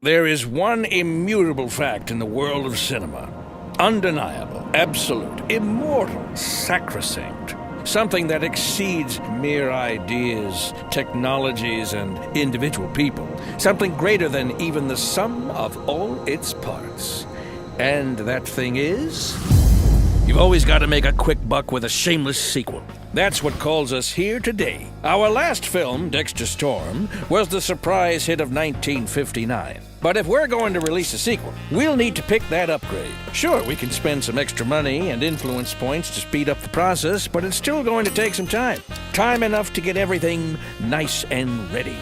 There is one immutable fact in the world of cinema. Undeniable, absolute, immortal, sacrosanct. Something that exceeds mere ideas, technologies, and individual people. Something greater than even the sum of all its parts. And that thing is... You've always got to make a quick buck with a shameless sequel. That's what calls us here today. Our last film, Dexter Storm, was the surprise hit of 1959. But if we're going to release a sequel, we'll need to pick that upgrade. Sure, we can spend some extra money and influence points to speed up the process, but it's still going to take some time. Time enough to get everything nice and ready.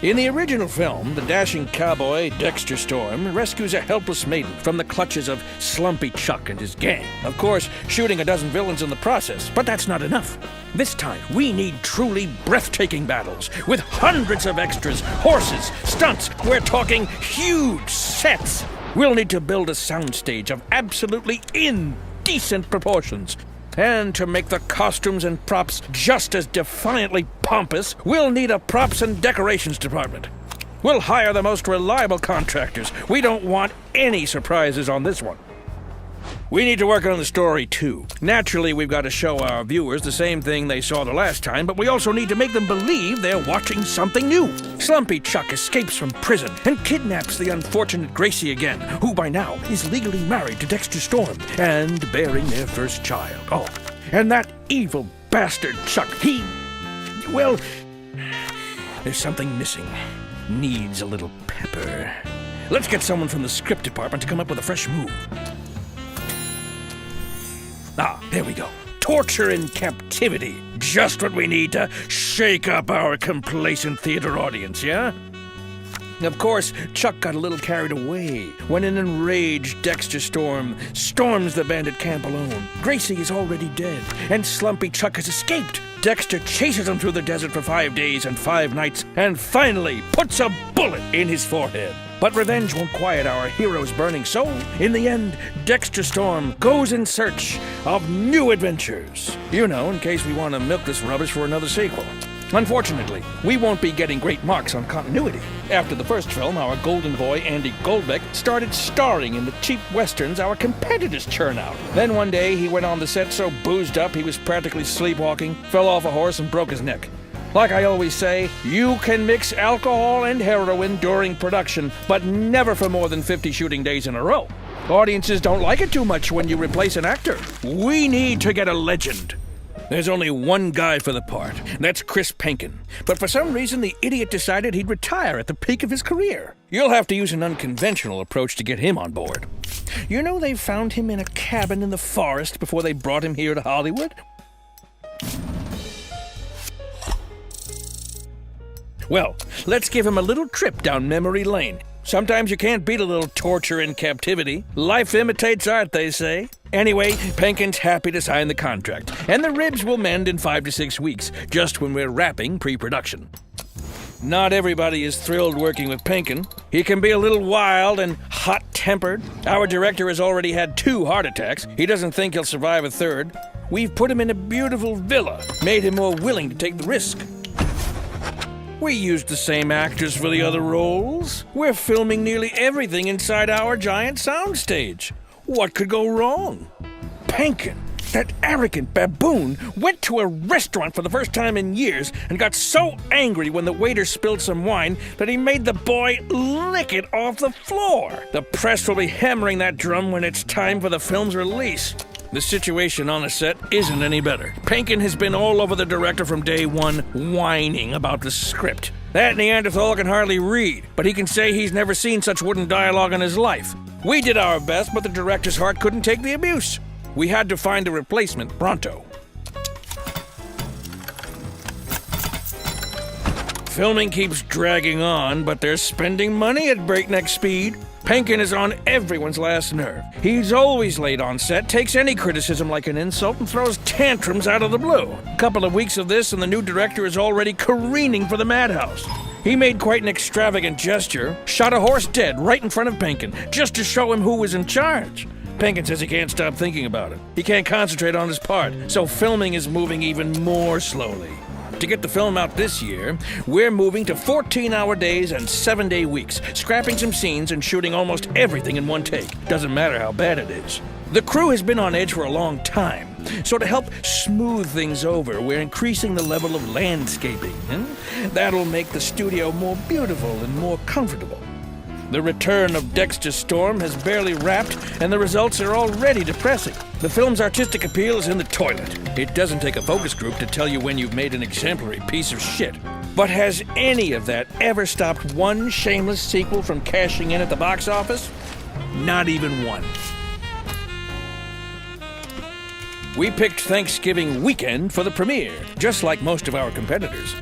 In the original film, the dashing cowboy Dexter Storm rescues a helpless maiden from the clutches of Slumpy Chuck and his gang. Of course, shooting a dozen villains in the process, but that's not enough. This time, we need truly breathtaking battles with hundreds of extras, horses, stunts. We're talking huge sets. We'll need to build a soundstage of absolutely indecent proportions. And to make the costumes and props just as defiantly pompous, we'll need a props and decorations department. We'll hire the most reliable contractors. We don't want any surprises on this one. We need to work on the story, too. Naturally, we've got to show our viewers the same thing they saw the last time, but we also need to make them believe they're watching something new. Slumpy Chuck escapes from prison and kidnaps the unfortunate Gracie again, who by now is legally married to Dexter Storm and bearing their first child. Oh, and that evil bastard Chuck, well, there's something missing. Needs a little pepper. Let's get someone from the script department to come up with a fresh move. Ah, there we go. Torture in captivity. Just what we need to shake up our complacent theater audience, yeah? Of course, Chuck got a little carried away when an enraged Dexter Storm storms the bandit camp alone. Gracie is already dead, and Slumpy Chuck has escaped. Dexter chases him through the desert for 5 days and 5 nights, and finally puts a bullet in his forehead. But revenge won't quiet our hero's burning soul. In the end, Dexter Storm goes in search of new adventures. You know, in case we want to milk this rubbish for another sequel. Unfortunately, we won't be getting great marks on continuity. After the first film, our golden boy, Andy Goldbeck, started starring in the cheap westerns our competitors churn out. Then one day, he went on the set so boozed up he was practically sleepwalking, fell off a horse, and broke his neck. Like I always say, you can mix alcohol and heroin during production, but never for more than 50 shooting days in a row. Audiences don't like it too much when you replace an actor. We need to get a legend. There's only one guy for the part. That's Chris Penkin. But for some reason, the idiot decided he'd retire at the peak of his career. You'll have to use an unconventional approach to get him on board. You know they found him in a cabin in the forest before they brought him here to Hollywood? Well, let's give him a little trip down memory lane. Sometimes you can't beat a little torture in captivity. Life imitates art, they say. Anyway, Penkin's happy to sign the contract, and the ribs will mend in 5 to 6 weeks, just when we're wrapping pre-production. Not everybody is thrilled working with Penkin. He can be a little wild and hot-tempered. Our director has already had 2 heart attacks. He doesn't think he'll survive a third. We've put him in a beautiful villa, made him more willing to take the risk. We used the same actors for the other roles. We're filming nearly everything inside our giant soundstage. What could go wrong? Penkin, that arrogant baboon, went to a restaurant for the first time in years and got so angry when the waiter spilled some wine that he made the boy lick it off the floor. The press will be hammering that drum when it's time for the film's release. The situation on the set isn't any better. Penkin has been all over the director from day one, whining about the script. That Neanderthal can hardly read, but he can say he's never seen such wooden dialogue in his life. We did our best, but the director's heart couldn't take the abuse. We had to find a replacement pronto. Filming keeps dragging on, but they're spending money at breakneck speed. Penkin is on everyone's last nerve. He's always late on set, takes any criticism like an insult, and throws tantrums out of the blue. A couple of weeks of this, and the new director is already careening for the madhouse. He made quite an extravagant gesture, shot a horse dead right in front of Penkin, just to show him who was in charge. Penkin says he can't stop thinking about it. He can't concentrate on his part, so filming is moving even more slowly. To get the film out this year, we're moving to 14-hour days and 7-day weeks, scrapping some scenes and shooting almost everything in one take. Doesn't matter how bad it is. The crew has been on edge for a long time, so to help smooth things over, we're increasing the level of landscaping. That'll make the studio more beautiful and more comfortable. The return of Dexter Storm has barely wrapped, and the results are already depressing. The film's artistic appeal is in the toilet. It doesn't take a focus group to tell you when you've made an exemplary piece of shit. But has any of that ever stopped one shameless sequel from cashing in at the box office? Not even one. We picked Thanksgiving weekend for the premiere, just like most of our competitors.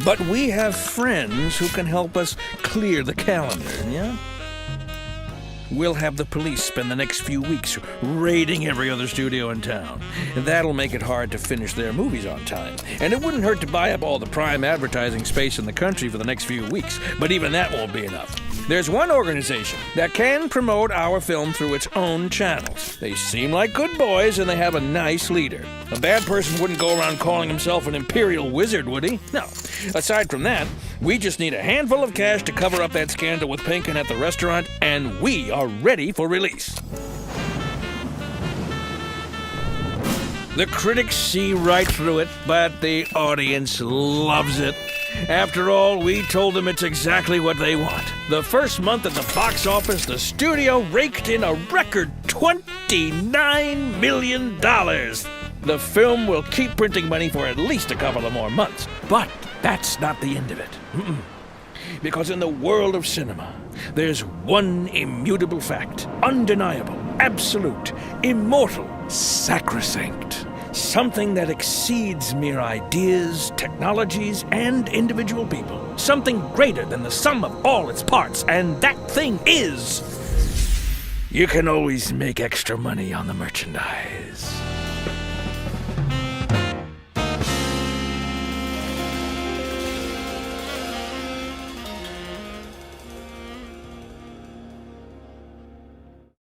But we have friends who can help us clear the calendar, yeah? We'll have the police spend the next few weeks raiding every other studio in town. That'll make it hard to finish their movies on time. And it wouldn't hurt to buy up all the prime advertising space in the country for the next few weeks, but even that won't be enough. There's one organization that can promote our film through its own channels. They seem like good boys, and they have a nice leader. A bad person wouldn't go around calling himself an imperial wizard, would he? No. Aside from that, we just need a handful of cash to cover up that scandal with Pinkin at the restaurant, and we are ready for release. The critics see right through it, but the audience loves it. After all, we told them it's exactly what they want. The first month at the box office, the studio raked in a record $29 million. The film will keep printing money for at least a couple of more months. But that's not the end of it. Because in the world of cinema, there's one immutable fact, undeniable, absolute, immortal, sacrosanct. Something that exceeds mere ideas, technologies, and individual people. Something greater than the sum of all its parts, and that thing is... You can always make extra money on the merchandise.